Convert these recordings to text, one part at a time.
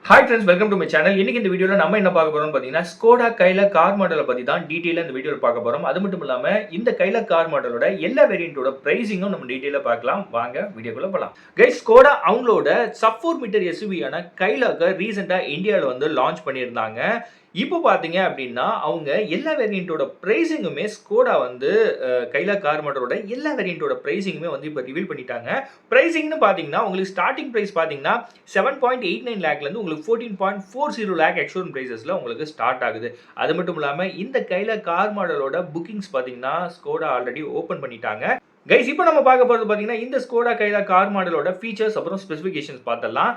Hi friends, welcome to my channel. இன்னைக்கு இந்த வீடியோல நம்ம என்ன பார்க்க போறோம்னு பாத்தீங்கன்னா Skoda Kaila கார் மாடலை பத்தி தான் டீடைலா இந்த வீடியோல பார்க்க போறோம். அது மட்டும் இல்லாம இந்த Kaila கார் மாடலோட எல்லா வேரியன்ட்டோட பிரைசிங்கும் நம்ம டீடைலா பார்க்கலாம். வாங்க வீடியோக்குள்ள போலாம். கைஸ், Skoda அவங்களோட sub 4 மீட்டர் SUV ஆன Kailaக்கு ரீசன்ட்டா இந்தியால வந்து லான்ச் பண்ணியிருந்தாங்க. இப்போ பாத்தீங்க அப்படின்னா அவங்க எல்லா வேரியன்ட்டோட பிரைசிங்குமே Skoda வந்து Kaila கார் மாடலோட எல்லா வேரியன்ட்டோட பிரைசிங்குமே வந்து இப்போ ரிவீல் பண்ணிட்டாங்க. பிரைசிங்னு பாத்தீங்கன்னா உங்களுக்கு ஸ்டார்டிங் பிரைஸ் பாத்தீங்கன்னா 7.89 லாக்ல இருந்து உங்களுக்கு 14.40 லாக் எக்ஸ்ஷோரூம் பிரைசஸ்ல உங்களுக்கு ஸ்டார்ட் ஆகுது. அது மட்டும் இல்லாம இந்த Kaila கார் மாடலோட புக்கிங்ஸ் பாத்தீங்கன்னா Skoda ஆல்ரெடி ஓபன் பண்ணிட்டாங்க. கைஸ், இப்போ நம்ம பார்க்க போறது பாத்தீங்கன்னா இந்த Skoda Kaila கார் மாடலோட ஃபீச்சர்ஸ் அப்புறம் ஸ்பெசிஃபிகேஷன்ஸ் பார்த்தலாம்.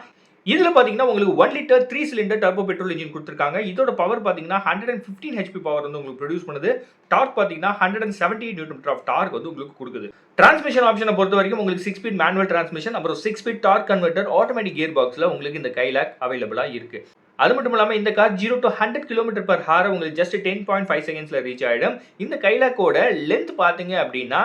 இதுல பாத்தீங்கன்னா உங்களுக்கு 1 litre 3 cylinder turbo petrol engine கொடுத்திருக்காங்க. இதோட பவர் பாத்தீங்கன்னா 115 HP பவர் வந்து உங்களுக்கு ப்ரொடியூஸ் பண்ணுது. டார்க் பாத்தீங்கன்னா 178 நியூட்டன் மீட்டர் ஆஃப் டார்க் வந்து உங்களுக்கு கொடுக்குது. டிரான்ஸ்மிஷன் ஆப்ஷனை பொறுத்த வரைக்கும் உங்களுக்கு 6 ஸ்பீட் மேனுவல் டிரான்ஸ்மிஷன் அப்புறம் 6 speed torque converter automatic gear பாக்ஸ்ல உங்களுக்கு இந்த Kailaக் அவைலபிளா இருக்கு. அது மட்டும் இல்லாம இந்த கார் 0 to 100 km/h உங்களுக்கு ஜஸ்ட் 10.5 செகண்ட்ஸ்ல ரீச் ஆயிடும். இந்த Kailaக்கோட லென்த் பாத்தீங்க அப்படின்னா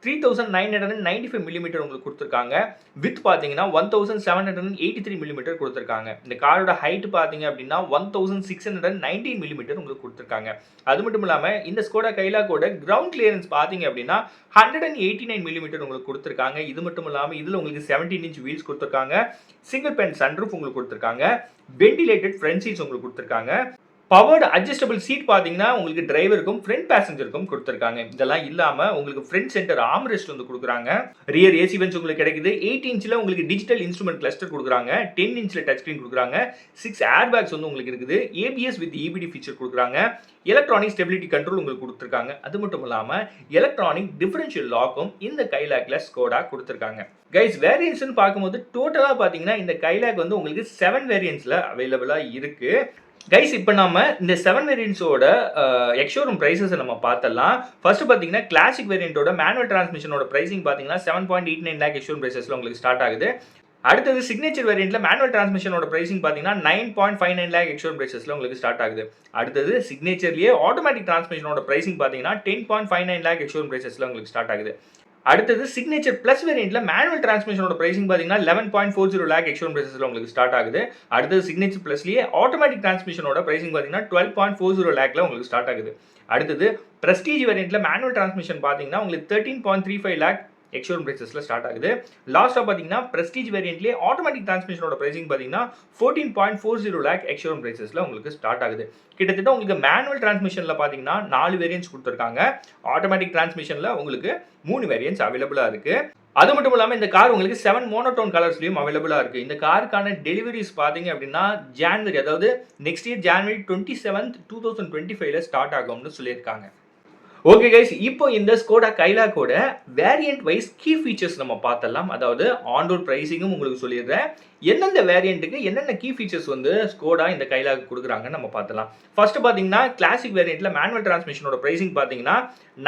3995 மில்லிமீட்டர் உங்களுக்கு கொடுத்துருக்காங்க. வித் பார்த்தீங்கன்னா 1783 மில்லிமீட்டர் கொடுத்துருக்காங்க. இந்த காரோட ஹைட் பார்த்தீங்க அப்படின்னா 1619 மில்லிமீட்டர் உங்களுக்கு கொடுத்துருக்காங்க. அது மட்டும் இல்லாமல் இந்த Skoda Kailaக்கோட கிரவுண்ட் கிளியரன்ஸ் பார்த்தீங்க அப்படின்னா 189 மில்லிமீட்டர் உங்களுக்கு கொடுத்துருக்காங்க. இது மட்டும் இல்லாமல் இதில் உங்களுக்கு 17 இன்ச் வீல்ஸ் கொடுத்துருக்காங்க. சிங்கிள் பென் சன்ரூஃப் உங்களுக்கு கொடுத்துருக்காங்க. வென்டிலேட்டட் ஃப்ரண்ட் சீட்ஸ் உங்களுக்கு கொடுத்துருக்காங்க. பவர்டு அட்ஜஸ்டபிள் சீட் பார்த்தீங்கன்னா உங்களுக்கு டிரைவருக்கும் ஃப்ரண்ட் பேசஞ்சருக்கும் கொடுத்துருக்காங்க. இதெல்லாம் இல்லாம உங்களுக்கு ஃப்ரண்ட் சென்டர் ஆர்ம்ரெஸ்ட் வந்து கொடுக்குறாங்க. ரியர் ஏசி வென்ட்ஸ் உங்களுக்கு கிடைக்குது. 8 இன்ச்ல உங்களுக்கு டிஜிட்டல் இன்ஸ்ட்ருமெண்ட் கிளஸ்டர் கொடுக்குறாங்க. 10 இன்ச்ல டச் ஸ்கிரீன் கொடுக்குறாங்க. 6 ஏர் பேக்ஸ் வந்து உங்களுக்கு இருக்குது. ஏபிஎஸ் வித் EBD ஃபீச்சர் கொடுக்குறாங்க. எலக்ட்ரானிக் ஸ்டெபிலிட்டி கண்ட்ரோல் உங்களுக்கு கொடுத்துருக்காங்க. அது மட்டும் இல்லாம எலக்ட்ரானிக் டிஃபரன்ஷியல் லாக்கும் இந்த Kailaக்ல Skoda கொடுத்துருக்காங்க. கைஸ், வேரியன்ட்ஸ்னு பார்க்கும்போது டோட்டலா பாத்தீங்கன்னா இந்த Kailaக் வந்து உங்களுக்கு 7 வேரியன்ட்ஸ்ல அவைலபிளா இருக்கு. கைஸ், இப்போ நாம இந்த 7 வேரியன்ட்ஸோட எக்ஸ்ஷோரூம் பிரைசஸ் நம்ம பார்த்தலாம். ஃபர்ஸ்ட் பார்த்தீங்கன்னா கிளாசிக் வேரியன்ட்டோட மேனுவல் டிரான்ஸ்மிஷனோட பிரைசிங் பார்த்தீங்கன்னா 7.89 லாக் எக்ஸ்ஷோரூம் பிரைசஸ்ல உங்களுக்கு ஸ்டார்ட் ஆகுது. அடுத்தது சிக்னேச்சர் வேரியன்ட்ல மேனுவல் டிரான்ஸ்மிஷனோட பிரைசிங் பார்த்தீங்கன்னா 9.59 லாக் எக்ஸ்ஷோரூம் பிரைசஸ்ல உங்களுக்கு ஸ்டார்ட் ஆகுது. அடுத்தது சிக்னேச்சர்லயே ஆட்டோமேட்டிக் டிரான்ஸ்மிஷனோட பிரைசிங் பார்த்தீங்கன்னா 10.59 லாக் எக்ஸ்ஷோரூம் பிரைசஸ்ல உங்களுக்கு ஸ்டார்ட் ஆகுது. அடுத்தது சிக்னேச்சர் பிளஸ் வேரியன்ட்ல மேனுவல் டிரான்ஸ்மிஷனோட பிரைசிங் பாத்தீங்கன்னா 11.40 லாக் எக்ஸ்ஷோரூம் பிரைசஸ்ல உங்களுக்கு ஸ்டார்ட் ஆகுது. அடுத்தது சிக்னேச்சர் பிளஸ்லயே ஆட்டோமேட்டிக் டிரான்ஸ்மிஷனோட பிரைசிங் பாத்தீங்கன்னா 12.40 லாக்ல உங்களுக்கு ஸ்டார்ட் ஆகுது. அடுத்தது பிரஸ்டீஜ் வேரியன்ட்ல மேனுவல் டிரான்ஸ்மிஷன் பாத்தீங்கன்னா உங்களுக்கு 13.35 லாக் எக்ஸ்ஷோரூம் பிரைசஸ்ல ஸ்டார்ட் ஆகுது. லாஸ்டா பாத்தீங்கன்னா பிரஸ்டீஜ் வேரியன்ட்லயே ஆட்டோமேட்டிக் டிரான்ஸ்மிஷனோட பிரைசிங் பாத்தீங்கன்னா 14.40 லாக் எக்ஸ்ஷோரூம் பிரைசஸ்ல உங்களுக்கு ஸ்டார்ட் ஆகுது. கிட்டத்தட்ட உங்களுக்கு மேனுவல் டிரான்ஸ்மிஷன்ல பாத்தீங்கன்னா 4 வேரியன்ட்ஸ் கொடுத்துருக்காங்க. ஆட்டோமேட்டிக் டிரான்ஸ்மிஷன்ல உங்களுக்கு 3 வேரியன்ட்ஸ் அவைலபிளா இருக்கு. அது மட்டும் இல்லாம இந்த கார் உங்களுக்கு 7 மோனோடோன் கலர்ஸ்லயும் அவைலபிளா இருக்கு. இந்த காருக்கான டெலிவரிஸ் பாத்தீங்க அப்படின்னா ஜனவரி, அதாவது நெக்ஸ்ட் இயர் ஜனவரி 27, 2025ல ஸ்டார்ட் ஆகும்னு சொல்லியிருக்காங்க. ஓகே கைஸ், இப்போ இந்த Skoda Kailaக்கோட வேரியன்ட் வைஸ் கீ ஃபீச்சர்ஸ் நம்ம பார்த்தலாம். அதாவது ஆன்ரோட் பிரைசிங்கும் உங்களுக்கு சொல்லிடுறேன். எந்தெந்த வேரியன்ட்டுக்கு என்னென்ன கீ ஃபீச்சர்ஸ் வந்து Skoda இந்த Kailaக்கு கொடுக்குறாங்கன்னு நம்ம பார்த்தலாம். ஃபர்ஸ்ட் பார்த்தீங்கன்னா கிளாசிக் வேரியன்ட்ல மேனுவல் டிரான்ஸ்மிஷனோட பிரைசிங் பார்த்தீங்கன்னா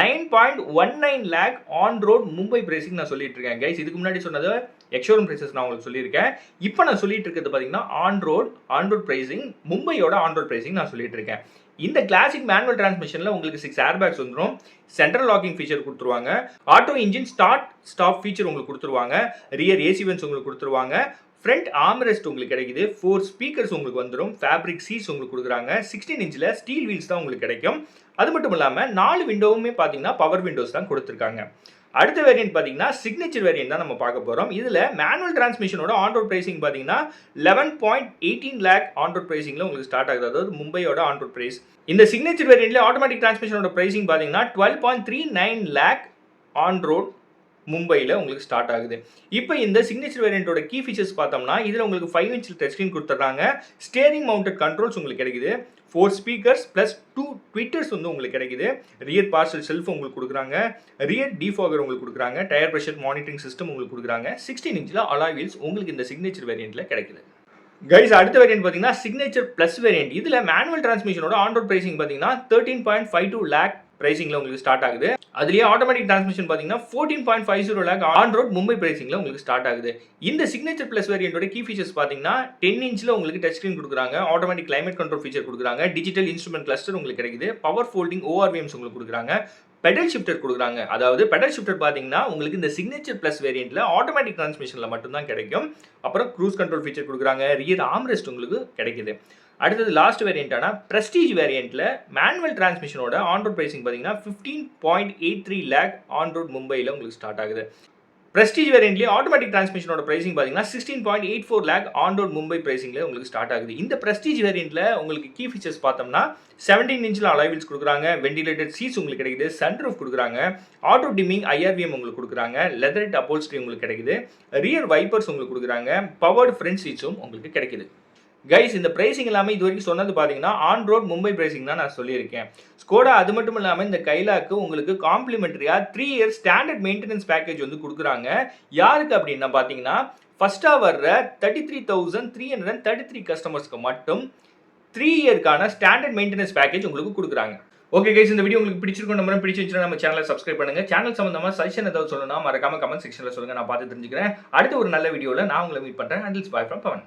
9.19 lock on road Mumbai pricing நான் சொல்லிட்டு இருக்கேன். கைஸ், இதுக்கு முன்னாடி சொன்னது எக்ஸ்ஷோரூம் பிரைசஸ் நான் உங்களுக்கு சொல்லியிருக்கேன். இப்போ நான் சொல்லிட்டு இருக்கிறது பார்த்தீங்கன்னா ஆன் ரோட் பிரைசிங், மும்பையோட ஆன் ரோட் பிரைசிங் நான் சொல்லிட்டு இருக்கேன். இந்த கிளாசிக் மேனுவல் டிரான்ஸ்மிஷன்ல உங்களுக்கு 6 ஏர் பேக்ஸ் வந்துடும். சென்ட்ரல் லாக்கிங் ஃபீச்சர் கொடுத்துருவாங்க. Auto engine start stop feature உங்களுக்கு கொடுத்துருவாங்க. ரியர் ஏசி வென்ட்ஸ் உங்களுக்கு கொடுத்துருவாங்க. ஃப்ரண்ட் ஆர்ம்ரெஸ்ட் உங்களுக்கு கிடைக்குது. 4 ஸ்பீக்கர்ஸ் உங்களுக்கு வந்துடும். ஃபேப்ரிக் சீட்ஸ் உங்களுக்கு கொடுக்குறாங்க. 16 இன்ச்ல ஸ்டீல் வீல்ஸ் தான் உங்களுக்கு கிடைக்கும். அது மட்டும் இல்லாம 4 விண்டோவுமே பாத்தீங்கன்னா பவர் விண்டோஸ் தான் கொடுத்துருக்காங்க. அடுத்த வேரியன்ட் பாத்தீங்கன்னா சிக்னேச்சர் வேரியன்ட் தான் நம்ம பார்க்க போறோம். இதுல மேனுவல் டிரான்ஸ்மிஷனோட ஆன் ரோட் பிரைசிங் பாத்தீங்கன்னா 11.18 லாக் ஆன் ரோட் பிரைசிங்ல உங்களுக்கு ஸ்டார்ட் ஆகுது. அதாவது மும்பையோட ஆன் ரோட் பிரைஸ். இந்த சிக்னேச்சர் வேரியன்ட்ல ஆட்டோமேட்டிக் டிரான்ஸ்மிஷனோட பிரைசிங் பாத்தீங்கன்னா 12.39 லாக் ஆன் ரோட் மும்பையில் உங்களுக்கு ஸ்டார்ட் ஆகுது. இப்போ இந்த சிக்னேச்சர் வேரியன்ட்டோட கீ ஃபீச்சர்ஸ் பார்த்தோம்னா இதில் உங்களுக்கு 5 இன்ச் டச் ஸ்க்ரீன் கொடுத்துட்றாங்க. ஸ்டேரிங் மவுண்டட் கண்ட்ரோல்ஸ் உங்களுக்கு கிடைக்குது. 4 ஸ்பீக்கர்ஸ் ப்ளஸ் 2 ட்விட்டர்ஸ் வந்து உங்களுக்கு கிடைக்குது. ரியர் பார்சல் செல்ஃப் உங்களுக்கு கொடுக்குறாங்க. ரியர் டிஃபாகர் உங்களுக்கு கொடுக்குறாங்க. டயர் ப்ரெஷர் மானிட்டரிங் சிஸ்டம் உங்களுக்கு கொடுக்குறாங்க. 16 இன்ச்சில் அலாய் வீல்ஸ் உங்களுக்கு இந்த சிக்னேச்சர் வேரியன்ட்டில் கிடைக்குது. கைஸ், அடுத்த வேரியன்ட் பார்த்தீங்கன்னா சிக்னேச்சர் பிளஸ் வேரியன்ட். இதில் மேனுவல் டிரான்ஸ்மிஷனோட ஆன் ரோட் பிரைசிங் பார்த்தீங்கன்னா 13.52 லாக் பிரைசிங்ல உங்களுக்கு ஸ்டார்ட் ஆகுது. அதுலயே ஆட்டோமேட்டிக் டிரான்ஸ்மிஷன் பாத்தீங்கன்னா 14.50 லாக் ஆன் ரோட் மும்பை பிரைசிங்ல உங்களுக்கு ஸ்டார்ட் ஆகுது. இந்த சிக்னேச்சர் பிளஸ் வேரியன்ட்டோட கீ ஃபீச்சர்ஸ் பாத்தீங்கன்னா 10 இன்ச்ல உங்களுக்கு டச் ஸ்கிரீன் கொடுக்குறாங்க. ஆட்டோமேட்டிக் கிளைமேட் கண்ட்ரோல் ஃபீச்சர் கொடுக்குறாங்க. டிஜிட்டல் இன்ஸ்ட்ருமெண்ட் கிளஸ்டர் உங்களுக்கு கிடைக்குது. பவர் ஃபோல்டிங் ORVMs உங்களுக்கு கொடுக்குறாங்க. பெடல் ஷிஃப்டர் கொடுக்குறாங்க. அதாவது பெடல் ஷிஃப்டர் பார்த்தீங்கன்னா, உங்களுக்கு இந்த சிக்னேச்சர் பிளஸ் வேரியண்ட்ல ஆட்டோமேட்டிக் டிரான்ஸ்மிஷன்ல மட்டும் தான் கிடைக்கும். அப்புறம் க்ரூஸ் கண்ட்ரோல் ஃபீச்சர் கொடுக்குறாங்க. ரியர் ஆர்ம்ரெஸ்ட் உங்களுக்கு கிடைக்குது. அடுத்தது லாஸ்ட் வேரியண்டான பிரஸ்டீஜ் வேரியண்ட்ல மேனுவல் டிரான்ஸ்மிஷனோட ஆன் ரோட் பிரைசிங் பார்த்தீங்கன்னா 15.83 லேக் ஆன் ரோட் மும்பையில் உங்களுக்கு ஸ்டார்ட் ஆகுது. பிரஸ்டீஜ் வேரியண்ட்லேயே ஆட்டோமேட்டிக் டிரான்ஸ்மிஷனோட பிரைசிங் பார்த்தீங்கன்னா 16.84 லேக் ஆன் ரோட் மும்பை பிரைசிங்ல உங்களுக்கு ஸ்டார்ட் ஆகுது. இந்த பிரஸ்டீஜ் வேரியண்ட்ல உங்களுக்கு கீ ஃபீச்சர்ஸ் பார்த்தோம்னா 17 இன்ச்சில் அலாய் வீல்ஸ் கொடுக்குறாங்க, வென்டிலேட்டட் சீட்ஸ் உங்களுக்கு கிடைக்குது, சன்ரூஃப் கொடுக்குறாங்க, ஆட்டோ டிமிங் IRVM உங்களுக்கு கொடுக்குறாங்க, லெதரட் அப்போல்ஸ்ட்ரி உங்களுக்கு கிடைக்குது, ரியர் வைப்பர்ஸ் உங்களுக்கு கொடுக்குறாங்க, பவர்டு ஃப்ரண்ட் சீட்ஸும் உங்களுக்கு கிடைக்குது. கைஸ், இந்த பிரைசிங் எல்லாமே இது வரைக்கும் சொன்னது பார்த்தீங்கன்னா ஆன் ரோட் மும்பை பிரைசிங் தான் நான் சொல்லியிருக்கேன். ஸ்கோடா அது மட்டும் இல்லாமல் இந்த கைலாக்கு உங்களுக்கு காம்ப்ளிமெண்ட்ரியா 3 இயர்ஸ் ஸ்டாண்டர்ட் மெயின்டெனன்ஸ் பேக்கேஜ் வந்து கொடுக்குறாங்க. யாருக்கு அப்படின்னா பார்த்தீங்கன்னா ஃபர்ஸ்ட்டாக வர்ற 33,333 கஸ்டமர்ஸ்க்கு மட்டும் 3 இயர்க்கான ஸ்டாண்டர்ட் மெயின்டெனன்ஸ் பேக்கேஜ் உங்களுக்கு கொடுக்குறாங்க. ஓகே கைஸ், இந்த வீடியோ உங்களுக்கு பிடிச்சிருக்கும், நம்ம பிடிச்சிருந்துச்சுன்னா நம்ம சேனலை சப்ஸ்கிரைப் பண்ணுங்க. சேனல் சம்பந்தமா சஜஷன் ஏதாவது சொல்லணும்னா மறக்காம கமெண்ட் செக்ஷன்ல சொல்லுங்க, நான் பார்த்து தெரிஞ்சுக்கிறேன். அடுத்த ஒரு நல்ல வீடியோவில் நான் உங்களை மீட் பண்றேன். அண்டில்ஸ் பாய் ஃப்ரம் பவன்.